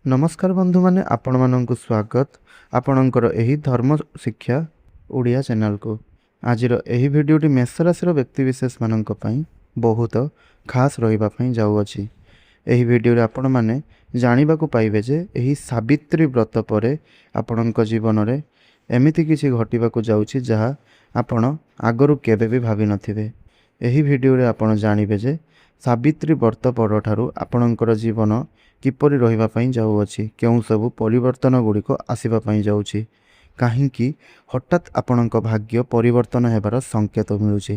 नमस्कार बंधु माने आपण मानक स्वागत आपणकर एही धर्म शिक्षा ओडिया चैनल को। आजिर एही भिडियोटी मेष राशि व्यक्तिविशेष मानक पई बहुत खास रहिबा पई जाउअछि। एही भिडियो रे आपण माने जानिबा को पाइबे जे एही सावित्री व्रत परे आपणक जीवन रे एमिति किछि घटिबा को जाउछि जहा आपण आगरु केबे भी भाबी नथिबे। एही भिडियो रे आपण जानिबे जे सावित्री व्रत पर ठारू आपणकर जीवन किपरि रहिबा पई जाउअछि, केउ सबु परिवर्तन गुड़िक आसीबा पई जाउछि, काहींकि हठात आपणक भाग्य परिवर्तन हेबार संकेत मिलुछि,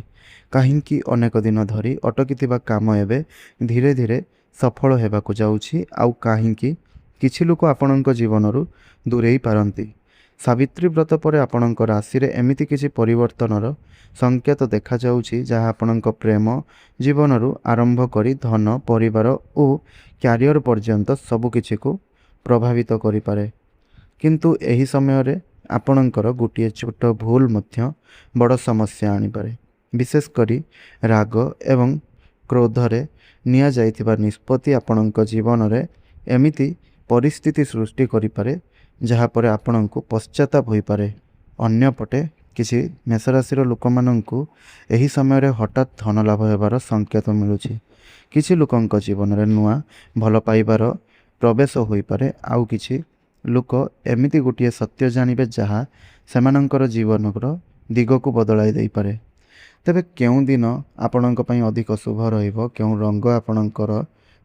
काहींकि अनेक दिन धरी अटकिथिबा काम एबे धीरे धीरे सफल हेबाकु जाउछि, आउ काहींकि किछि लोक आपणक जीवनरु दूरेई पारंती। सावित्री व्रत पर आपणक राशि रे एमिति किछि परिवर्तनर संकेत देखा जाउछि जहा आपणक प्रेम जीवनरु आरंभ करी धन परिवार और क्यारियर पर्यंत सबुकिछि को प्रभावित करि पारे। किंतु एही समय रे आपणकर गोटे छोट भूल मध्य बड़ समस्या आनी पारे। विशेष करी राग एवं क्रोध रे निया जाइथिबा निष्पत्ति आपणक जीवन रे एमिति परिस्थिति सृष्टि करि पारे जहा पर आपणको पश्चाताप होई पारे। अन्य पटे किछि मेष राशि लोक माननकु एही समय रे हठात धन लाभ हेबार संकेत मिलुछि। किछि लोकंक जीवन रे नुआ भल पाइबार प्रवेश होई पारे, आउ किछि लोक एमिति गोटे सत्य जानिबे जहा सेमानंकर जीवनर दिग को बदलाई देई पारे। तेबे केउ दिन आपणक पई अधिक शुभ रहिबो, केउ रंग आपणकर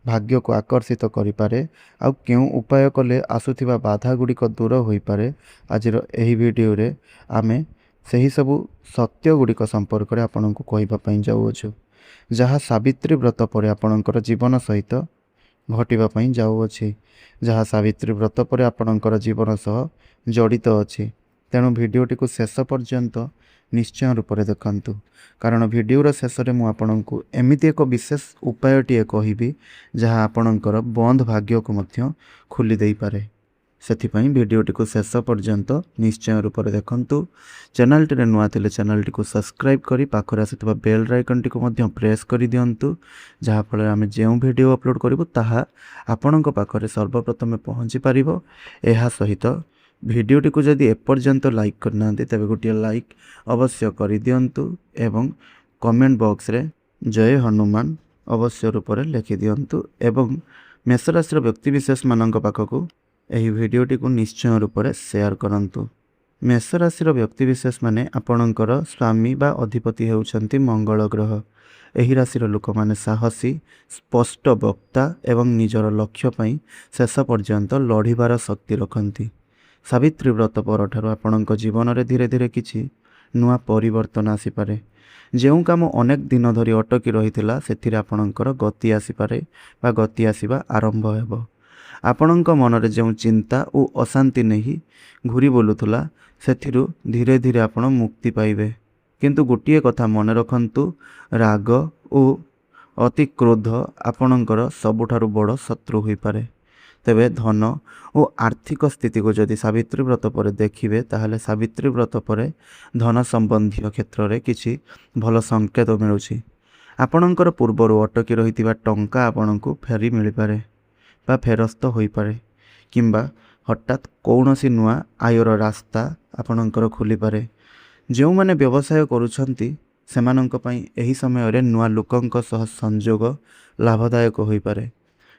भाग्य को आकर्षित करि पारे, आउ केउ उपाय कले आसुथिबा बाधा गुड़िक दूर होई पारे। आजिर एही वीडियो रे आमे सही सबु सत्य गुड़िक संपर्क रे आपणको कहिबा पई जाउअछु जहा सावित्री व्रत पर आपणकर जीवन सहित घटिबा पई जाउअछि, जहा सावित्री व्रत पर आपणकर जीवन सह जड़ित अछि। तेणु भिडियोटी को शेष पर्यंत निश्चय रूप से देखंतु, कारण भिडियोर शेष में मु आपणको एमिति एक विशेष उपायटीए कहिबी जहा आपणकर बंद भाग्य को मध्य खोली देई पारे। सेथिपई भिडियोटी को शेष पर्यंत निश्चय रूप से देखंतु। चैनल टे नुआ थिले चैनल टी को सब्सक्राइब करी पाखरे आसितबा बेल आइकन टी को मध्य प्रेस करि दियंतु, जहा फल आमे जेउ भिडियो अपलोड करिवु ताहा आपणक पाखरे सर्वप्रथम पहुंची पारिबो। एहा सहित भिडियोटी को जदि एपर्यंत लाइक करना तेबे गोटे लाइक अवश्य करि दियंतु एवं कमेंट बॉक्स रे जय हनुमान अवश्य रूप से लिखि दियंतु एवं मेष राशि व्यक्तिविशेष मानक पाखकु एही भिडियोटी को निश्चय रूप से शेयर करंतु। मेष राशि व्यक्तिविशेष माने आपणकर स्वामी बा अधिपति हेउछंती मंगल ग्रह। एही राशि लोक माने साहसी स्पष्ट वक्ता एवं निजर लक्ष्य पई शेष पर्यंत लड़िबार शक्ति रखंती। सावित्री व्रत पर ठारू आपणक जीवन रे धीरे धीरे किछि नुआ परिवर्तन आसी पारे। जेउ काम अनेक दिन धरी अटकी रहिथिला सेथिरे आपणकर गति आसी पारे बा गति आसीबा आरंभ हेबो। आपणक मन रे जेउ चिंता और अशांति नहीं घूरी बोलुथुला सेथिरु धीरे धीरे आपण मुक्ति पाइबे। किंतु गोटिए कथा मन रखंतु, राग और अति क्रोध आपणकर सबुठारु बड़ शत्रु होई पारे। तेबे धन और आर्थिक स्थिति को जदि सावित्री व्रत पर देखिबे ताहले सावित्री व्रत पर धन संबंधी क्षेत्र में किछि भल संकेत मिलुछि। आपणकर पूर्वरु अटकी रहितिबा टंका आपणको फेरी मिल पारे बा फेरस्त होई पारे, किंबा हठात कौनसी नुआ आयर रास्ता आपणकर खोली पारे। जो माने व्यवसाय करुछंती सेमानंक पई एही समय रे नुआ लोकंक सह संयोग लाभदायक होई पारे,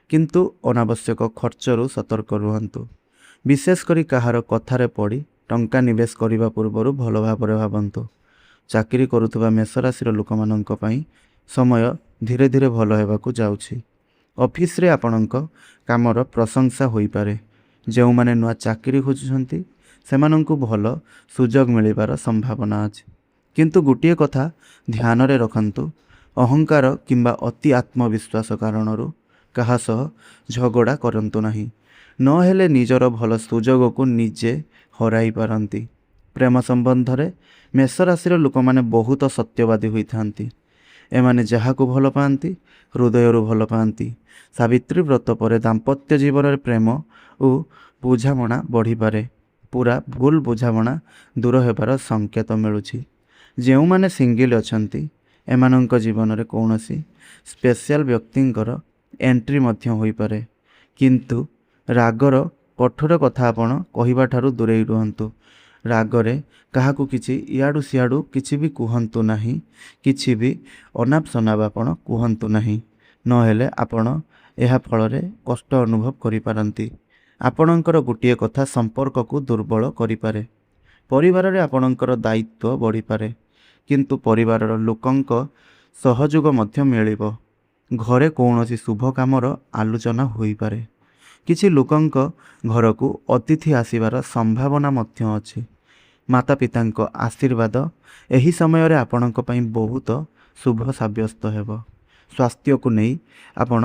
किंतु अनावश्यक खर्चरु सतर्क रुहंतु। विशेष करी कहार कथारे पड़ी टंका निवेश करिबा पूर्वरु भल भाबरे भाबंतु। चाकरी करुथबा मेष राशि लोक मानंक पई समय धीरे धीरे भल हेबाकु जाउछि। ऑफिस रे आपणक कामर प्रशंसा होई पारे। जो माने नुआ चाकरी खोजुछंती सेमानंकु भल सुजोग मिलिबार संभावना अछि, किंतु गोटिए कथा ध्यान रे रखंतु, अहंकार किंबा अति आत्मविश्वास कारणरु कहा सह झगड़ा करंतु नाही, न हेले निजर भल सुजोग को निजे हराई पारंती। प्रेम संबंध रे मेष राशि लोक माने बहुत सत्यवादी होई थांती। एमाने जहाको भल पांती हृदयरु भल पांती। सावित्री व्रत पर दाम्पत्य जीवन रे प्रेम और बुझामणा बढ़ी पारे। पूरा भूल बुझामणा दूर हेबार संकेत मिलुछि। जेउ माने सिंगल अछंती एमानंक जीवन रे कौनसी स्पेशल व्यक्तिंकर एंट्री मध्य होई पारे, किंतु ରାଗର କଠୋର କଥା ଆପଣ କହିବାଠାରୁ ଦୂରେଇ ରୁହନ୍ତୁ। ରାଗରେ କାହାକୁ କିଛି ଇଆଡ଼ୁ ସିଆଡ଼ୁ କିଛି ବି କୁହନ୍ତୁ ନାହିଁ, କିଛି ବି ଅନାପ ଶନାପ ଆପଣ କୁହନ୍ତୁ ନାହିଁ, ନହେଲେ ଆପଣ ଏହା ଫଳରେ କଷ୍ଟ ଅନୁଭବ କରିପାରନ୍ତି। ଆପଣଙ୍କର ଗୋଟିଏ କଥା ସମ୍ପର୍କକୁ ଦୁର୍ବଳ କରିପାରେ। ପରିବାରରେ ଆପଣଙ୍କର ଦାୟିତ୍ୱ ବଢ଼ିପାରେ, କିନ୍ତୁ ପରିବାରର ଲୋକଙ୍କ ସହଯୋଗ ମଧ୍ୟ ମିଳିବ। ଘରେ କୌଣସି ଶୁଭ କାମର ଆଲୋଚନା ହୋଇପାରେ। କିଛି ଲୋକଙ୍କ ଘରକୁ ଅତିଥି ଆସିବାର ସମ୍ଭାବନା ମଧ୍ୟ ଅଛି। ମାତା ପିତାଙ୍କ ଆଶୀର୍ବାଦ ଏହି ସମୟରେ ଆପଣଙ୍କ ପାଇଁ ବହୁତ ଶୁଭ ସାବ୍ୟସ୍ତ ହେବ। ସ୍ୱାସ୍ଥ୍ୟକୁ ନେଇ ଆପଣ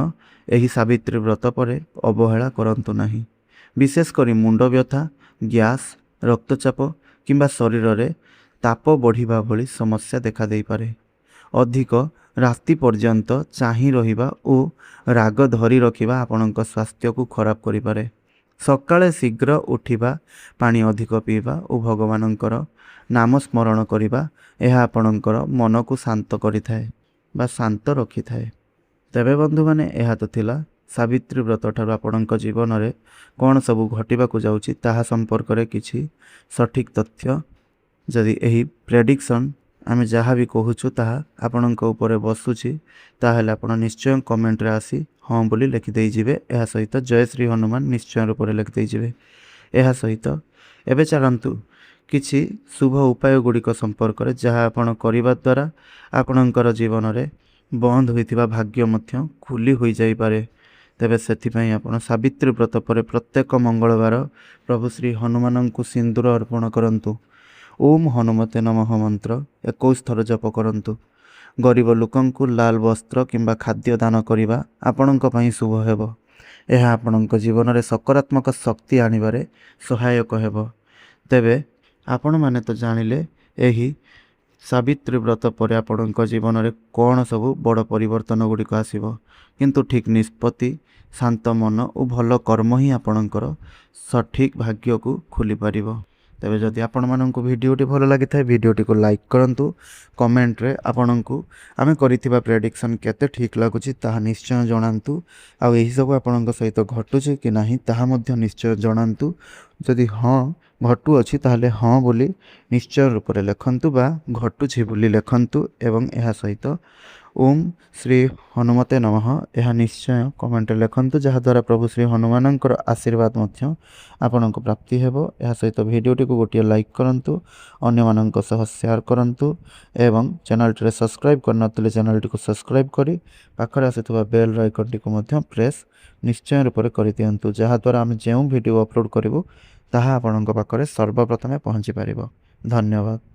ଏହି ସାବିତ୍ରୀ ବ୍ରତ ପରେ ଅବହେଳା କରନ୍ତୁ ନାହିଁ। ବିଶେଷ କରି ମୁଣ୍ଡ ବ୍ୟଥା, ଗ୍ୟାସ୍, ରକ୍ତଚାପ କିମ୍ବା ଶରୀରରେ ତାପ ବଢ଼ିବା ଭଳି ସମସ୍ୟା ଦେଖାଦେଇପାରେ। ଅଧିକ ରାତି ପର୍ଯ୍ୟନ୍ତ ଚାହିଁ ରହିବା ଓ ରାଗ ଧରି ରଖିବା ଆପଣଙ୍କ ସ୍ୱାସ୍ଥ୍ୟକୁ ଖରାପ କରିପାରେ। ସକାଳେ ଶୀଘ୍ର ଉଠିବା, ପାଣି ଅଧିକ ପିଇବା ଓ ଭଗବାନଙ୍କର ନାମ ସ୍ମରଣ କରିବା ଏହା ଆପଣଙ୍କର ମନକୁ ଶାନ୍ତ କରିଥାଏ ବା ଶାନ୍ତ ରଖିଥାଏ। ତେବେ ବନ୍ଧୁମାନେ, ଏହା ତ ଥିଲା ସାବିତ୍ରୀ ବ୍ରତ ଠାରୁ ଆପଣଙ୍କ ଜୀବନରେ କ'ଣ ସବୁ ଘଟିବାକୁ ଯାଉଛି ତାହା ସମ୍ପର୍କରେ କିଛି ସଠିକ୍ ତଥ୍ୟ। ଯଦି ଏହି ପ୍ରେଡ଼ିକ୍ସନ୍ ଆମେ ଯାହା ବି କହୁଛୁ ତାହା ଆପଣଙ୍କ ଉପରେ ବସୁଛି, ତାହେଲେ ଆପଣ ନିଶ୍ଚୟ କମେଣ୍ଟରେ ଆସି ହଁ ବୋଲି ଲେଖିଦେଇଯିବେ। ଏହା ସହିତ ଜୟ ଶ୍ରୀ ହନୁମାନ ନିଶ୍ଚୟ ରୂପରେ ଲେଖିଦେଇଯିବେ। ଏହା ସହିତ ଏବେ ଚାଲନ୍ତୁ କିଛି ଶୁଭ ଉପାୟ ଗୁଡ଼ିକ ସମ୍ପର୍କରେ, ଯାହା ଆପଣ କରିବା ଦ୍ୱାରା ଆପଣଙ୍କର ଜୀବନରେ ବନ୍ଦ ହୋଇଥିବା ଭାଗ୍ୟ ମଧ୍ୟ ଖୋଲି ହୋଇଯାଇପାରେ। ତେବେ ସେଥିପାଇଁ ଆପଣ ସାବିତ୍ରୀ ବ୍ରତ ପରେ ପ୍ରତ୍ୟେକ ମଙ୍ଗଳବାର ପ୍ରଭୁ ଶ୍ରୀ ହନୁମାନଙ୍କୁ ସିନ୍ଦୁର ଅର୍ପଣ କରନ୍ତୁ। ଓମ୍ ହନୁମତେ ନମଃ ମନ୍ତ୍ର 21 ଥର ଜପ କରନ୍ତୁ। ଗରିବ ଲୋକଙ୍କୁ ଲାଲ ବସ୍ତ୍ର କିମ୍ବା ଖାଦ୍ୟ ଦାନ କରିବା ଆପଣଙ୍କ ପାଇଁ ଶୁଭ ହେବ। ଏହା ଆପଣଙ୍କ ଜୀବନରେ ସକାରାତ୍ମକ ଶକ୍ତି ଆଣିବାରେ ସହାୟକ ହେବ। ତେବେ ଆପଣମାନେ ତ ଜାଣିଲେ ଏହି ସାବିତ୍ରୀ ବ୍ରତ ପରେ ଆପଣଙ୍କ ଜୀବନରେ କ'ଣ ସବୁ ବଡ଼ ପରିବର୍ତ୍ତନ ଗୁଡ଼ିକ ଆସିବ, କିନ୍ତୁ ଠିକ୍ ନିଷ୍ପତ୍ତି, ଶାନ୍ତ ମନ ଓ ଭଲ କର୍ମ ହିଁ ଆପଣଙ୍କର ସଠିକ୍ ଭାଗ୍ୟକୁ ଖୋଲିପାରିବ। ତେବେ ଯଦି ଆପଣମାନଙ୍କୁ ଭିଡ଼ିଓଟି ଭଲ ଲାଗିଥାଏ, ଭିଡ଼ିଓଟିକୁ ଲାଇକ୍ କରନ୍ତୁ। କମେଣ୍ଟରେ ଆପଣଙ୍କୁ ଆମେ କରିଥିବା ପ୍ରେଡ଼ିକ୍ସନ୍ କେତେ ଠିକ୍ ଲାଗୁଛି ତାହା ନିଶ୍ଚୟ ଜଣାନ୍ତୁ। ଆଉ ଏହିସବୁ ଆପଣଙ୍କ ସହିତ ଘଟୁଛି କି ନାହିଁ ତାହା ମଧ୍ୟ ନିଶ୍ଚୟ ଜଣାନ୍ତୁ। ଯଦି ହଁ ଘଟୁଅଛି ତାହେଲେ ହଁ ବୋଲି ନିଶ୍ଚୟ ରୂପରେ ଲେଖନ୍ତୁ ବା ଘଟୁଛି ବୋଲି ଲେଖନ୍ତୁ। ଏବଂ ଏହା ସହିତ ଓମ୍ ଶ୍ରୀ ହନୁମତେ ନମଃ ଏହା ନିଶ୍ଚୟ କମେଣ୍ଟରେ ଲେଖନ୍ତୁ, ଯାହାଦ୍ୱାରା ପ୍ରଭୁ ଶ୍ରୀ ହନୁମାନଙ୍କର ଆଶୀର୍ବାଦ ମଧ୍ୟ ଆପଣଙ୍କୁ ପ୍ରାପ୍ତି ହେବ। ଏହା ସହିତ ଭିଡ଼ିଓଟିକୁ ଗୋଟିଏ ଲାଇକ୍ କରନ୍ତୁ, ଅନ୍ୟମାନଙ୍କ ସହ ସେୟାର କରନ୍ତୁ ଏବଂ ଚ୍ୟାନେଲଟିରେ ସବସ୍କ୍ରାଇବ୍ କରିନଥିଲେ ଚ୍ୟାନେଲଟିକୁ ସବସ୍କ୍ରାଇବ୍ କରି ପାଖରେ ଆସୁଥିବା ବେଲ୍ ଆଇକନ୍ଟିକୁ ମଧ୍ୟ ପ୍ରେସ୍ ନିଶ୍ଚୟ ରୂପରେ କରିଦିଅନ୍ତୁ, ଯାହାଦ୍ୱାରା ଆମେ ଯେଉଁ ଭିଡ଼ିଓ ଅପଲୋଡ଼ କରିବୁ ତାହା ଆପଣଙ୍କ ପାଖରେ ସର୍ବପ୍ରଥମେ ପହଞ୍ଚିପାରିବ। ଧନ୍ୟବାଦ।